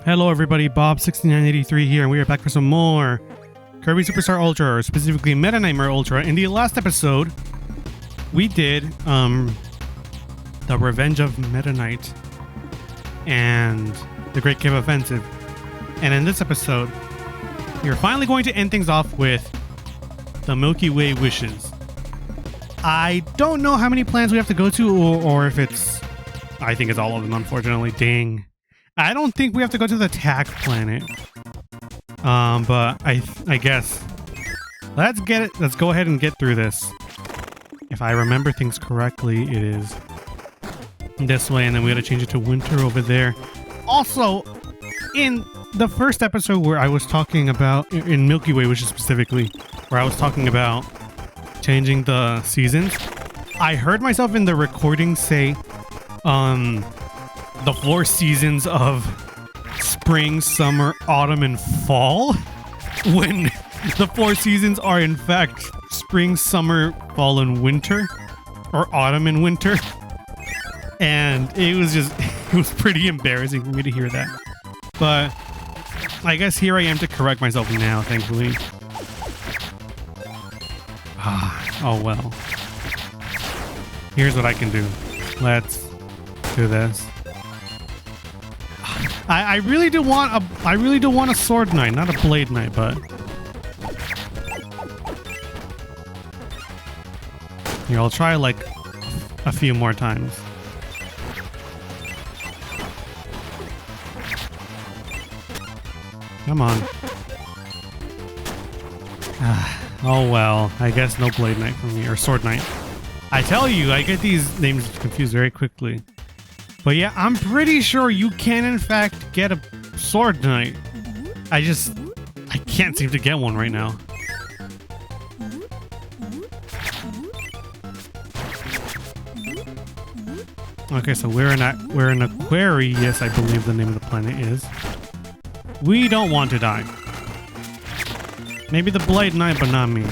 Hello everybody, Bob6983 here, and we are back for some more Kirby Superstar Ultra, or specifically Knightmare Ultra. In the last episode, we did the Revenge of Meta Knight and the Great Cave Offensive. And in this episode, we're finally going to end things off with the Milky Way Wishes. I don't know how many planets we have to go to, or if it's... I think it's all of them, unfortunately. Dang. I don't think we have to go to the Tack planet. But I guess let's get it. Let's go ahead and get through this. If I remember things correctly, it is this way, and then we got to change it to winter over there. Also, in the first episode where I was talking about, in Milky Way Wishes specifically, where I was talking about changing the seasons, I heard myself in the recording say, the 4 seasons of spring, summer, autumn, and fall, when the 4 seasons are in fact spring, summer, fall, and winter, or autumn and winter. And it was just, it was pretty embarrassing for me to hear that. But I guess here I am to correct myself now, thankfully. Oh well. Here's what I can do. Let's do this. I really do want a sword knight, not a blade knight, but here, I'll try like a few more times. Come on. Oh well, I guess no blade knight for me, or sword knight. I tell you, I get these names confused very quickly. But yeah, I'm pretty sure you can in fact get a sword knight. I can't seem to get one right now. Okay, so we're in Aquarius, I believe the name of the planet is. We don't want to die. Maybe the Blade Knight, but not me.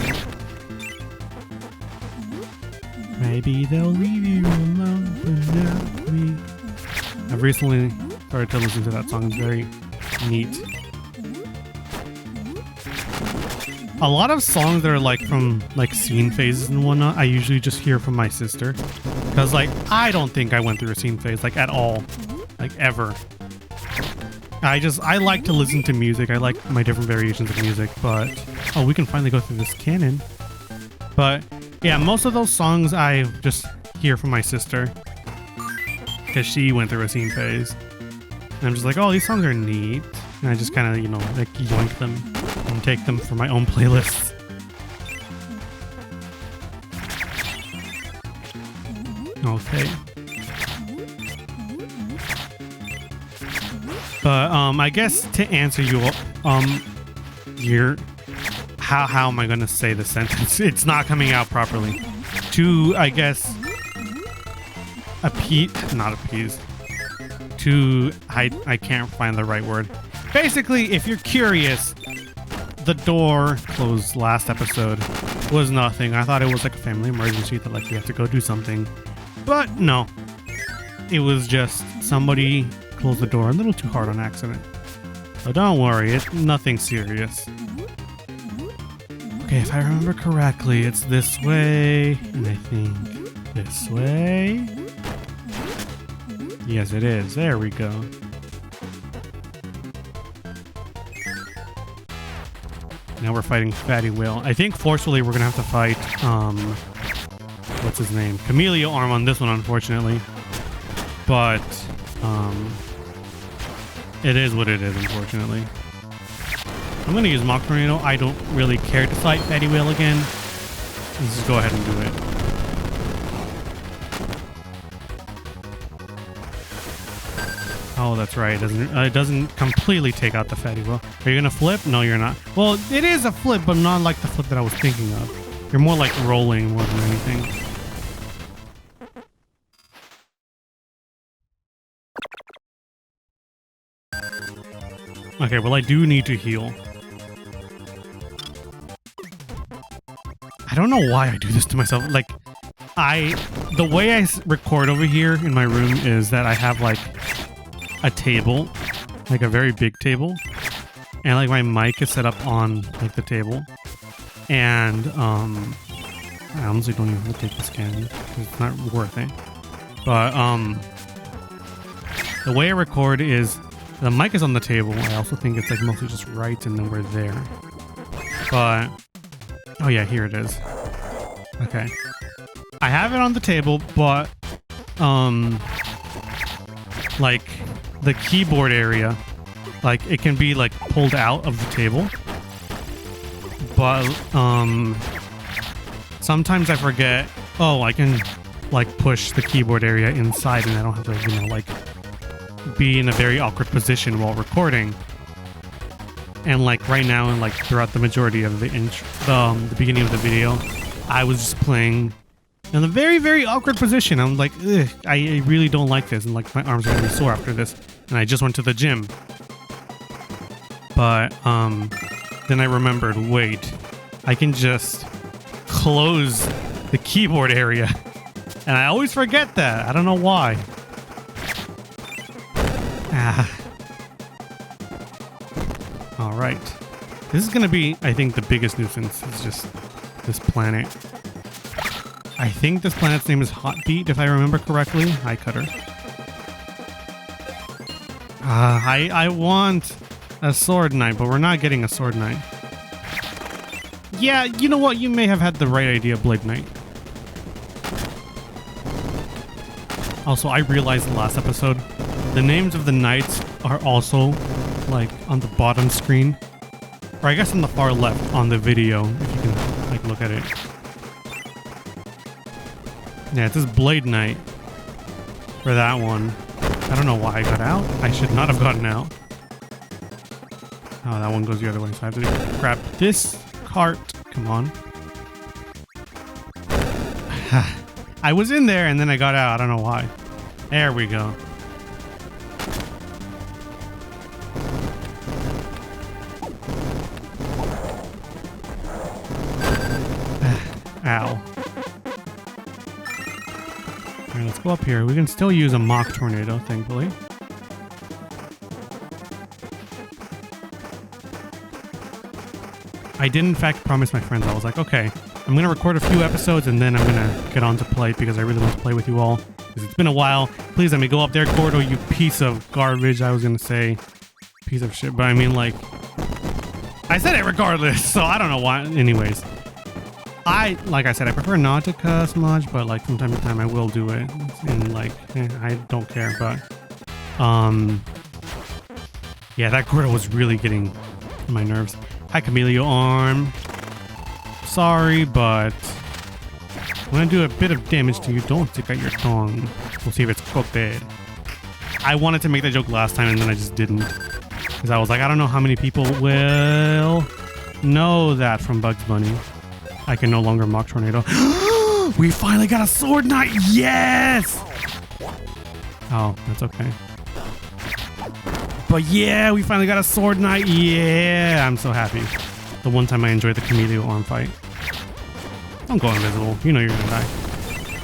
Maybe they'll leave you alone, but not me. I've recently started to listen to that song. It's very neat. A lot of songs that are like from like scene phases and whatnot, I usually just hear from my sister. Because like, I don't think I went through a scene phase, like at all. Like ever. I like to listen to music. I like my different variations of music, but... Oh, we can finally go through this canon. But yeah, most of those songs I just hear from my sister. Because she went through a scene phase. And I'm just like, oh, these songs are neat. And I just kind of, you know, like yoink them and take them for my own playlists. Okay. But I guess to answer you, how am I gonna say the sentence? It's not coming out properly. To, I guess, not appease. To, I can't find the right word. Basically, if you're curious, the door closed last episode was nothing. I thought it was like a family emergency that like we have to go do something, but no. It was just somebody closed the door a little too hard on accident. So don't worry, it's nothing serious. Okay, if I remember correctly, it's this way, and I think this way. Yes, it is. There we go. Now we're fighting Fatty Whale. I think forcefully we're gonna have to fight, what's his name? Chameleon Arm on this one, unfortunately. But, it is what it is, unfortunately. I'm gonna use Mock Tornado. I don't really care to fight Fatty Whale again. Let's just go ahead and do it. Oh, that's right. It doesn't completely take out the Fatty Whale. Are you gonna flip? No, you're not. Well, it is a flip, but not like the flip that I was thinking of. You're more like rolling more than anything. Okay, well, I do need to heal. I don't know why I do this to myself. Like, the way I record over here in my room is that I have like a table like a very big table, and like my mic is set up on like the table, and I honestly don't even take the scan. It's not worth it. But the way I record is the mic is on the table. I also think it's like mostly just right, and then we're there. But oh yeah, here it is. Okay, I have it on the table, but like the keyboard area, like it can be like pulled out of the table, but sometimes I forget, oh, I can like push the keyboard area inside and I don't have to, you know, like be in a very awkward position while recording. And like right now, and like throughout the majority of the the beginning of the video, I was just playing in a very, very awkward position. I'm like, ugh, I really don't like this, and like my arms are gonna be sore after this. And I just went to the gym. But then I remembered, wait, I can just close the keyboard area. And I always forget that. I don't know why. All right. This is going to be, I think, the biggest nuisance. It's just this planet. I think this planet's name is Hotbeat, if I remember correctly. Hi, Cutter. I want a sword knight, but we're not getting a sword knight. Yeah, you know what? You may have had the right idea, Blade Knight. Also, I realized the last episode, the names of the knights are also like on the bottom screen, or I guess on the far left on the video, if you can like look at it. Yeah, it says Blade Knight for that one. I don't know why I got out. I should not have gotten out. Oh, that one goes the other way, so I have to grab this cart. Come on. I was in there and then I got out. I don't know why. There we go. Ow. Alright, let's go up here. We can still use a mock tornado, thankfully. I did in fact promise my friends, I was like, okay, I'm going to record a few episodes and then I'm going to get on to play because I really want to play with you all. Because it's been a while. Please let me go up there, Gordo, you piece of garbage. I was going to say piece of shit, but I mean, like, I said it regardless, so I don't know why. Anyways, like I said, I prefer not to cuss much, but like from time to time I will do it. And like, I don't care, but yeah, that Gordo was really getting on my nerves. Hi, Chameleon Arm. Sorry, but I'm gonna do a bit of damage to you. Don't stick out your tongue. We'll see if it's cooked. I wanted to make that joke last time and then I just didn't. Because I was like, I don't know how many people will know that from Bugs Bunny. I can no longer mock tornado. We finally got a sword knight! Yes! Oh, that's okay. But yeah, we finally got a sword knight. Yeah, I'm so happy. The one time I enjoyed the Chameleon Arm fight. Don't go invisible. You know you're gonna die.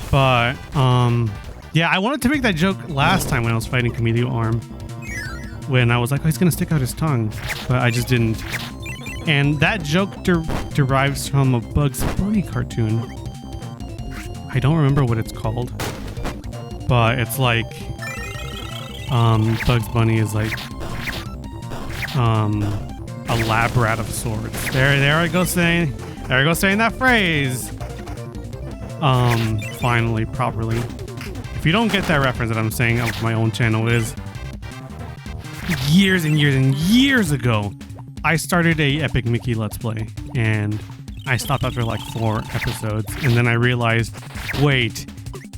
But, yeah, I wanted to make that joke last time when I was fighting Chameleon Arm. When I was like, oh, he's gonna stick out his tongue. But I just didn't. And that joke derives from a Bugs Bunny cartoon. I don't remember what it's called. But it's like, Bugs Bunny is like, a lab rat of sorts. There I go saying that phrase. Finally, properly. If you don't get that reference that I'm saying of my own channel, is years and years and years ago, I started a Epic Mickey Let's Play, and I stopped after like 4 episodes, and then I realized, wait,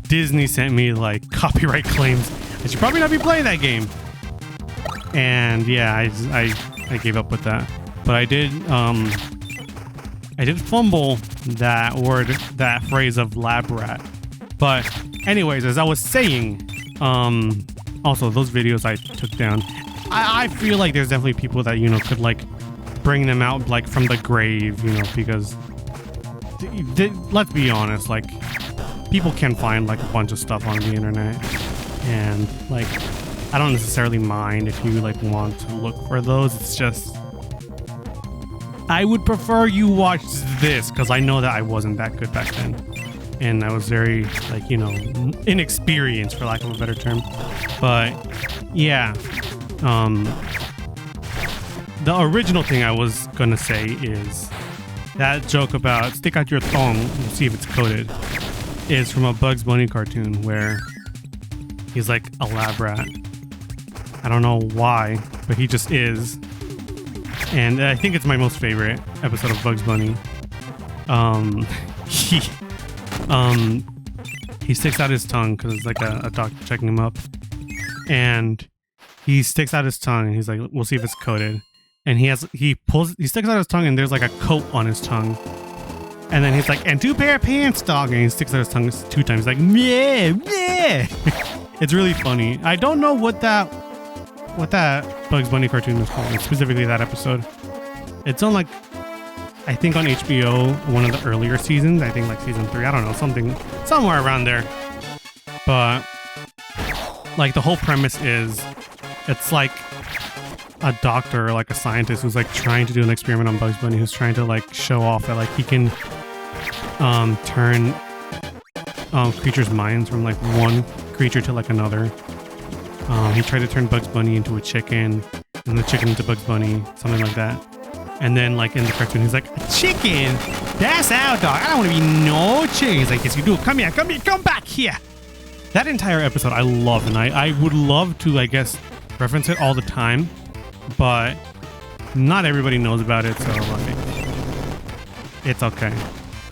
Disney sent me like copyright claims. I should probably not be playing that game. And yeah, I gave up with that. But I did fumble that word, that phrase of lab rat. But anyways, as I was saying, also those videos I took down, I feel like there's definitely people that, you know, could like bring them out like from the grave, you know, because let's be honest, like people can find like a bunch of stuff on the internet, and like I don't necessarily mind if you like want to look for those. It's just I would prefer you watch this because I know that I wasn't that good back then, and I was very like, you know, inexperienced for lack of a better term. But yeah, the original thing I was gonna say is that joke about stick out your thumb and see if it's coded is from a Bugs Bunny cartoon where he's like a lab rat. I don't know why, but he just is. And I think it's my most favorite episode of Bugs Bunny. He sticks out his tongue because it's like a doctor checking him up. And he sticks out his tongue and he's like, we'll see if it's coded. And he sticks out his tongue and there's like a coat on his tongue. And then he's like, and 2 pair of pants, dog. And he sticks out his tongue 2 times. He's like, yeah, yeah. It's really funny. I don't know what that Bugs Bunny cartoon was called, specifically that episode. It's on like, I think on HBO, one of the earlier seasons. I think like season 3. I don't know, somewhere around there. But like the whole premise is, it's like a doctor or like a scientist who's like trying to do an experiment on Bugs Bunny, who's trying to like show off that like he can turn creatures' minds from like one creature to like another. He tried to turn Bugs Bunny into a chicken and the chicken into Bugs Bunny, something like that. And then like in the cartoon he's like, a chicken? That's our dog. I don't want to be no chicken. He's like, yes you do. Come here, come back here. That entire episode I love, and I would love to, I guess, reference it all the time, but not everybody knows about it, so like, it's okay.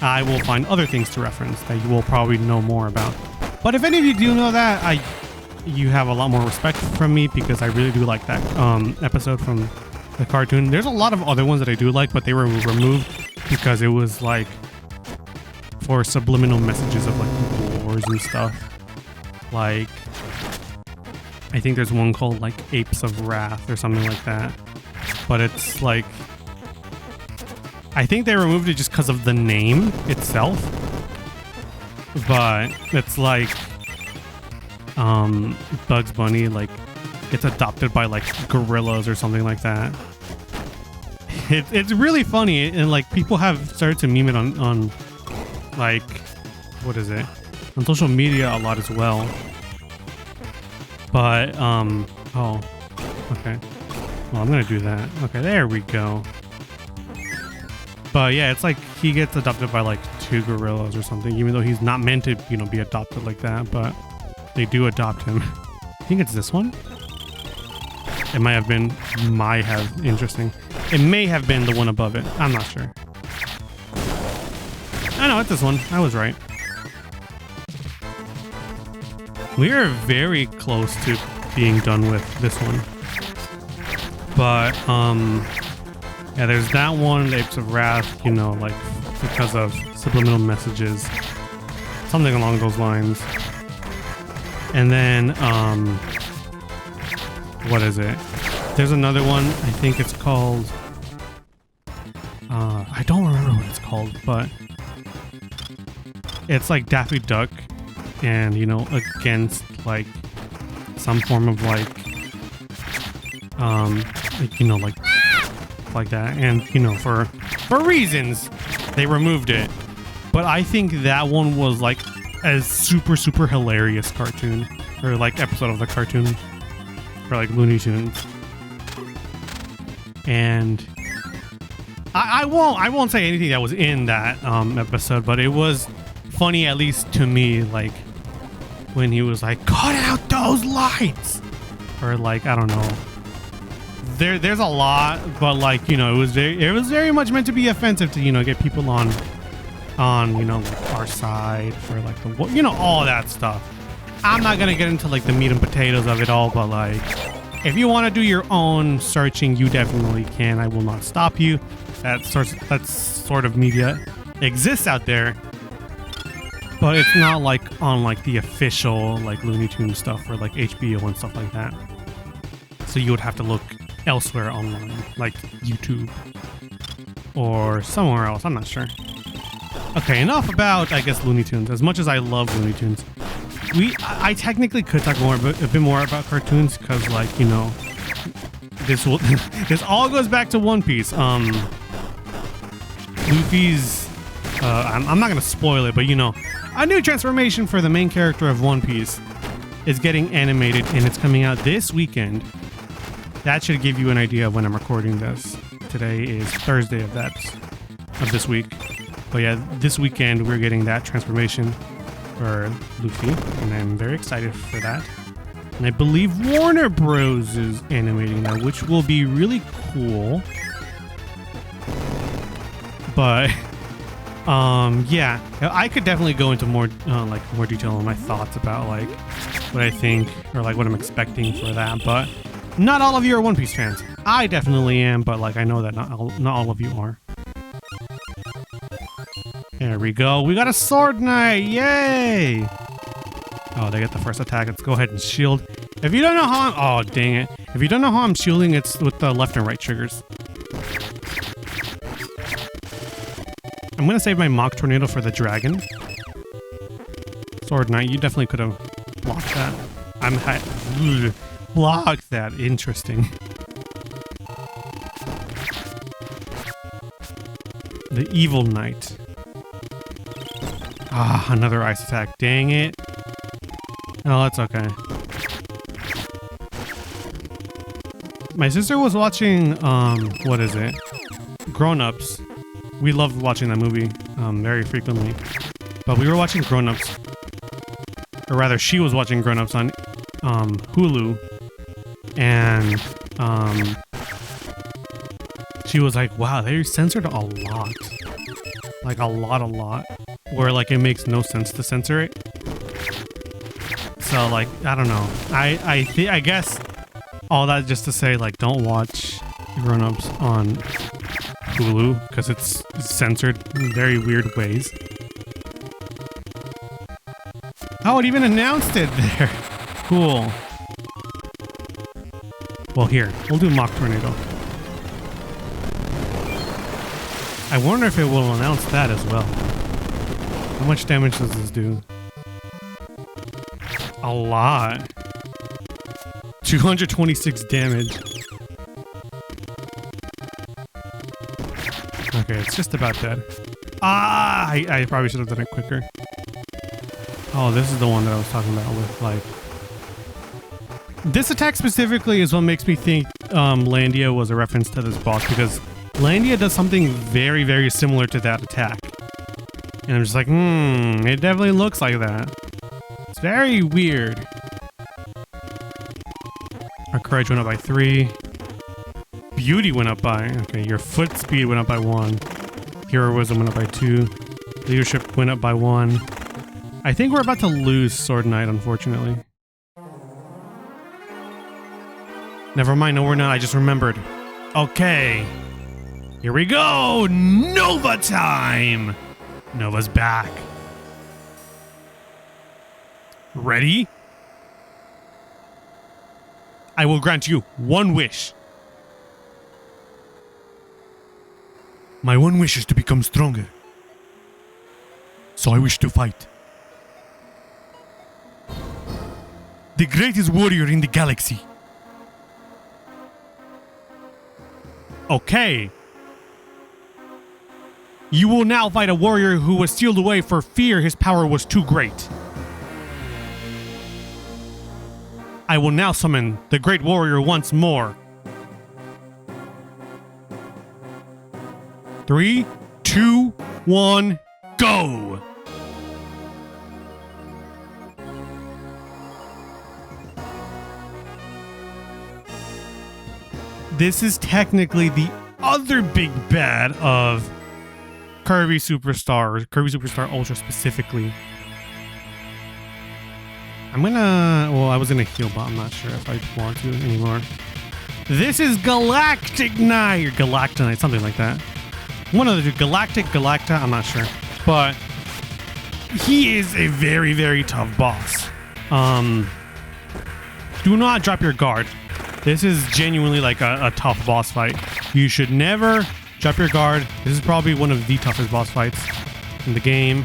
I will find other things to reference that you will probably know more about. But if any of you do know that, you have a lot more respect from me because I really do like that episode from the cartoon. There's a lot of other ones that I do like, but they were removed because it was like for subliminal messages of like wars and stuff. Like, I think there's one called like Apes of Wrath or something like that. But it's like, I think they removed it just because of the name itself. But it's like, Bugs Bunny like gets adopted by like gorillas or something like that. It's really funny, and like people have started to meme it on like, what is it? On social media a lot as well. But oh, okay. Well, I'm gonna do that. Okay, there we go. But yeah, it's like he gets adopted by like 2 gorillas or something, even though he's not meant to, you know, be adopted like that, but they do adopt him. I think it's this one. It might have been, interesting. It may have been the one above it. I'm not sure. I know, it's this one. I was right. We are very close to being done with this one. But, yeah, there's that one, the Apes of Wrath, you know, like, because of subliminal messages. Something along those lines. And then, what is it? There's another one, I think it's called, I don't remember what it's called, but it's like Daffy Duck and, you know, against like some form of like you know, like that, and you know, for reasons they removed it. But I think that one was like a super hilarious cartoon, or like episode of the cartoon for like Looney Tunes. And I won't say anything that was in that episode, but it was funny, at least to me, like when he was like, cut out those lights, or like, I don't know. There's a lot, but like, you know, it was very much meant to be offensive to, you know, get people on you know, like our side for like the, you know, all that stuff. I'm not gonna get into like the meat and potatoes of it all, but like, if you want to do your own searching, you definitely can. I will not stop you. That sort of media exists out there, but it's not like on like the official like Looney Tunes stuff or like HBO and stuff like that. So you would have to look elsewhere online, like YouTube or somewhere else. I'm not sure. Okay, enough about, I guess, Looney Tunes. As much as I love Looney Tunes, I technically could talk a bit more about cartoons because, like, you know, this all goes back to One Piece. Luffy's, I'm not gonna spoil it, but you know, a new transformation for the main character of One Piece is getting animated, and it's coming out this weekend. That should give you an idea of when I'm recording this. Today is Thursday of this week. But yeah, this weekend we're getting that transformation for Luffy, and I'm very excited for that. And I believe Warner Bros. Is animating that, which will be really cool. But yeah, I could definitely go into more detail on my thoughts about like what I think or like what I'm expecting for that. But not all of you are One Piece fans. I definitely am, but like I know that not all of you are. There we go. We got a sword knight. Yay! Oh, they get the first attack. Let's go ahead and shield. If you don't know how oh, dang it. If you don't know how I'm shielding, it's with the left and right triggers. I'm going to save my mock tornado for the dragon. Sword knight, you definitely could have blocked that. Blocked that. Interesting. The evil knight. Ah, another ice attack. Dang it. Oh, that's okay. My sister was watching, what is it? Grown Ups. We loved watching that movie, very frequently. But we were watching Grown Ups. Or rather, she was watching Grown Ups on, Hulu. And, she was like, wow, they censored a lot. Like, a lot. Where, like, it makes no sense to censor it. So, like, I don't know. I guess all that just to say, like, don't watch Grown Ups on Hulu because it's censored in very weird ways. Oh, it even announced it there. Cool. Well, here, we'll do Mock Tornado. I wonder if it will announce that as well. How much damage does this do? A lot. 226 damage. Okay, it's just about dead. Ah! I probably should have done it quicker. Oh, this is the one that I was talking about with, like... This attack specifically is what makes me think Landia was a reference to this boss, because Landia does something very, very similar to that attack. And I'm just like, it definitely looks like that. It's very weird. Our courage went up by 3. Beauty went up by... Okay, your foot speed went up by 1. Heroism went up by 2. Leadership went up by 1. I think we're about to lose Sword Knight, unfortunately. Never mind, no we're not. I just remembered. Okay. Here we go! Nova time! Nova's back. Ready? I will grant you one wish. My one wish is to become stronger. So I wish to fight. The greatest warrior in the galaxy. Okay. You will now fight a warrior who was sealed away for fear his power was too great. I will now summon the great warrior once more. 3, 2, 1, go! This is technically the other big bad of Kirby Superstar, or Kirby Superstar Ultra specifically. I'm gonna... Well, I was gonna heal, but I'm not sure if I want to anymore. This is Galactic Knight, or Galactonite, something like that. One of the two, Galactic, Galacta, I'm not sure. But he is a very, very tough boss. Do not drop your guard. This is genuinely like a tough boss fight. You should never drop your guard. This is probably one of the toughest boss fights in the game.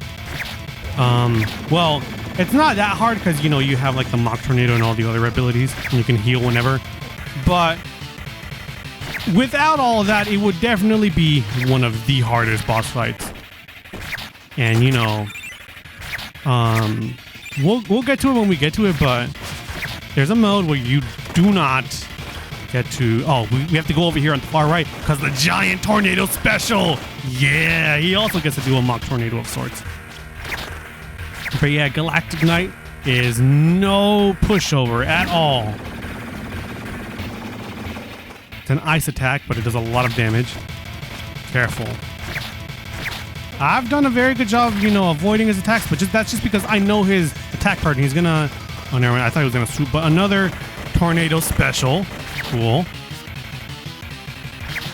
Well, It's not that hard because, you know, you have like the Mock Tornado and all the other abilities, and you can heal whenever. But without all of that, it would definitely be one of the hardest boss fights. And, you know, we'll get to it when we get to it, but there's a mode where you do not get to... Oh, we have to go over here on the far right because the giant tornado special. Yeah, he also gets to do a mock tornado of sorts. But yeah, Galactic Knight is no pushover at all. It's an ice attack, but it does a lot of damage. Careful. I've done a very good job, you know, avoiding his attacks, but that's just because I know his attack pattern. He's gonna... Oh, never mind. I thought he was gonna swoop, but another tornado special. Cool.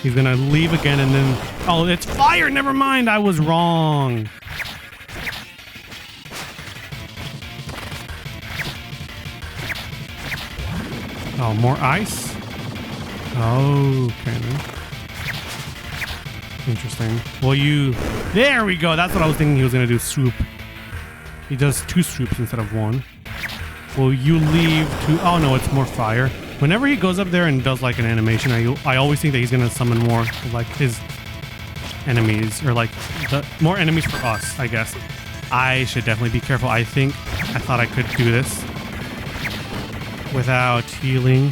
He's gonna leave again and then... Oh, it's fire! Never mind! I was wrong. Oh, more ice? Oh, okay then. Interesting. Well, you... There we go! That's what I was thinking he was gonna do. Swoop. He does 2 swoops instead of 1. Will you leave to... Oh, no, it's more fire. Whenever he goes up there and does, like, an animation, I always think that he's gonna summon more, like, his enemies. Or, like, more enemies for us, I guess. I should definitely be careful. I thought I could do this without healing.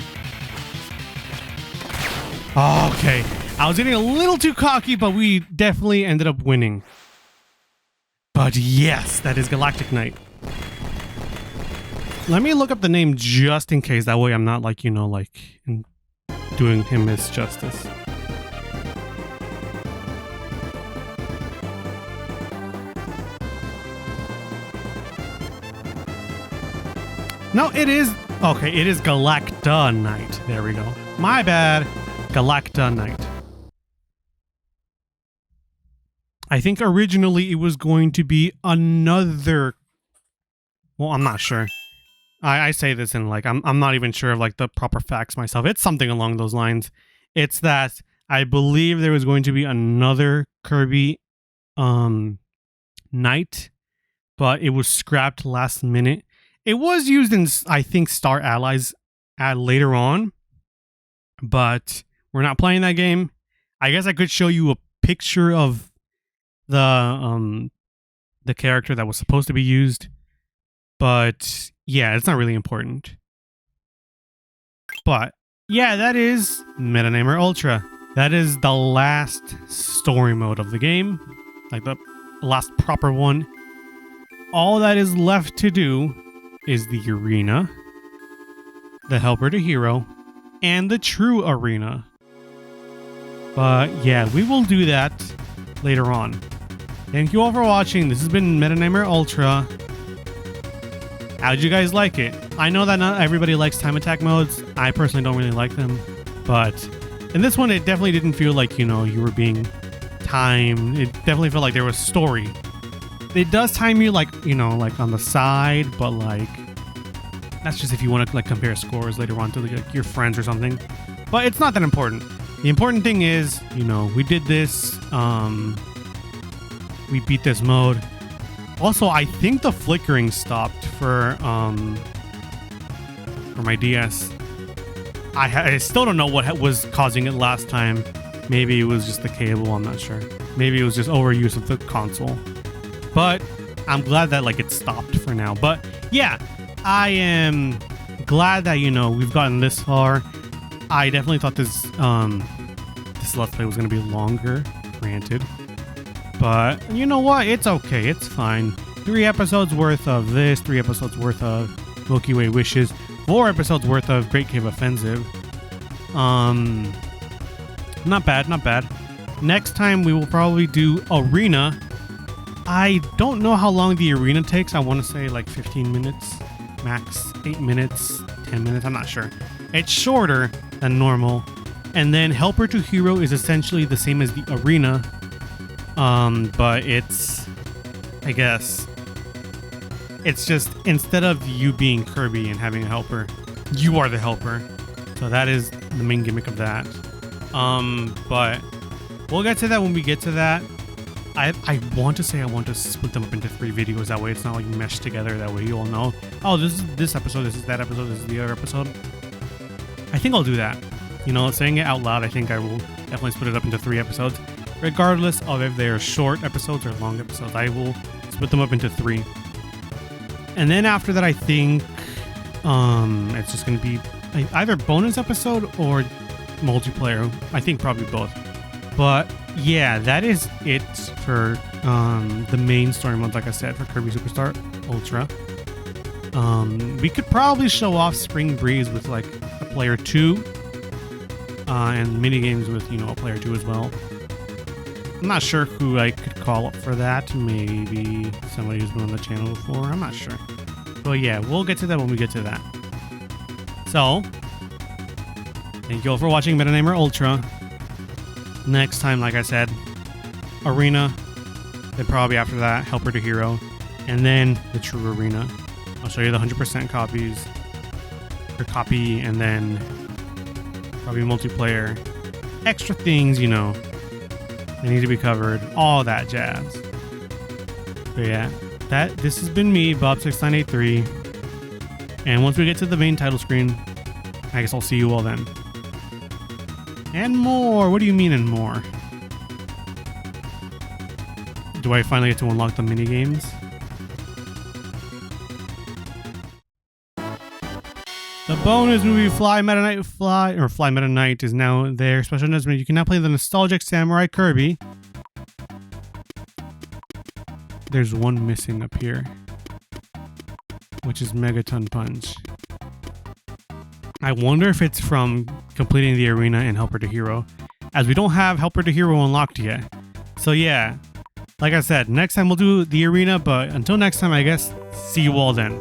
Okay. I was getting a little too cocky, but we definitely ended up winning. But yes, that is Galactic Knight. Let me look up the name just in case. That way I'm not like, you know, like doing him misjustice. No, it is... Okay, it is Galacta Knight. There we go. My bad. Galacta Knight. I think originally it was going to be another... Well, I'm not sure. I say this in like... I'm not even sure of like the proper facts myself. It's something along those lines. It's that I believe there was going to be another Kirby Knight, but it was scrapped last minute. It was used in, I think, Star Allies later on, but we're not playing that game. I guess I could show you a picture of the character that was supposed to be used, but yeah, it's not really important. But yeah, that is Meta Knightmare Ultra. That is the last story mode of the game, like the last proper one. All that is left to do is the arena, the helper to hero, and the true arena. But yeah, we will do that later on. Thank you all for watching. This has been Meta Knightmare Ultra. How'd you guys like it? I know that not everybody likes time attack modes. I personally don't really like them. But in this one, it definitely didn't feel like, you know, you were being timed. It definitely felt like there was story. It does time you, like, you know, like on the side, but like that's just if you want to like compare scores later on to like your friends or something. But it's not that important. The important thing is, you know, we did this. We beat this mode. Also, I think the flickering stopped for my DS. I still don't know what was causing it last time. Maybe it was just the cable. I'm not sure. Maybe it was just overuse of the console. But I'm glad that like it stopped for now. But yeah, I am glad that, you know, we've gotten this far. I definitely thought this Let's Play was going to be longer, granted. But you know what? It's okay. It's fine. 3 episodes worth of this, 3 episodes worth of Milky Way Wishes, 4 episodes worth of Great Cave Offensive. Not bad, not bad. Next time we will probably do Arena. I don't know how long the arena takes. I want to say like 15 minutes, max 8 minutes, 10 minutes. I'm not sure. It's shorter than normal. And then Helper to Hero is essentially the same as the arena. But it's, I guess, it's just instead of you being Kirby and having a helper, you are the helper. So that is the main gimmick of that. But we'll get to that when we get to that. I want to say I want to split them up into 3 videos. That way it's not like meshed together. That way you all know, oh, this is this episode, this is that episode, this is the other episode. I think I'll do that. You know, saying it out loud, I think I will definitely split it up into 3 episodes. Regardless of if they're short episodes or long episodes, I will split them up into 3. And then after that, I think it's just going to be either bonus episode or multiplayer. I think probably both. But yeah, that is it for the main story mode, like I said, for Kirby Superstar Ultra. We could probably show off Spring Breeze with like a player 2 and mini games with, you know, a player 2 as well. I'm not sure who I could call up for that. Maybe somebody who's been on the channel before. I'm not sure. But yeah, we'll get to that when we get to that. So, thank you all for watching Meta Knightmare Ultra. Next time, like I said, Arena. Then probably after that, Helper to Hero. And then the true Arena. I'll show you the 100% copies. Or copy, and then probably multiplayer. Extra things, you know. They need to be covered. All that jazz. But yeah, this has been me, Bob6983. And once we get to the main title screen, I guess I'll see you all then. And more. What do you mean and more? Do I finally get to unlock the mini games? The bonus movie Fly Meta Knight is now there. Special announcement: you can now play the nostalgic Samurai Kirby. There's one missing up here, which is Megaton Punch. I wonder if it's from completing the arena and Helper to Hero, as we don't have Helper to Hero unlocked yet. So yeah, like I said, next time we'll do the arena, but until next time, I guess, see you all then.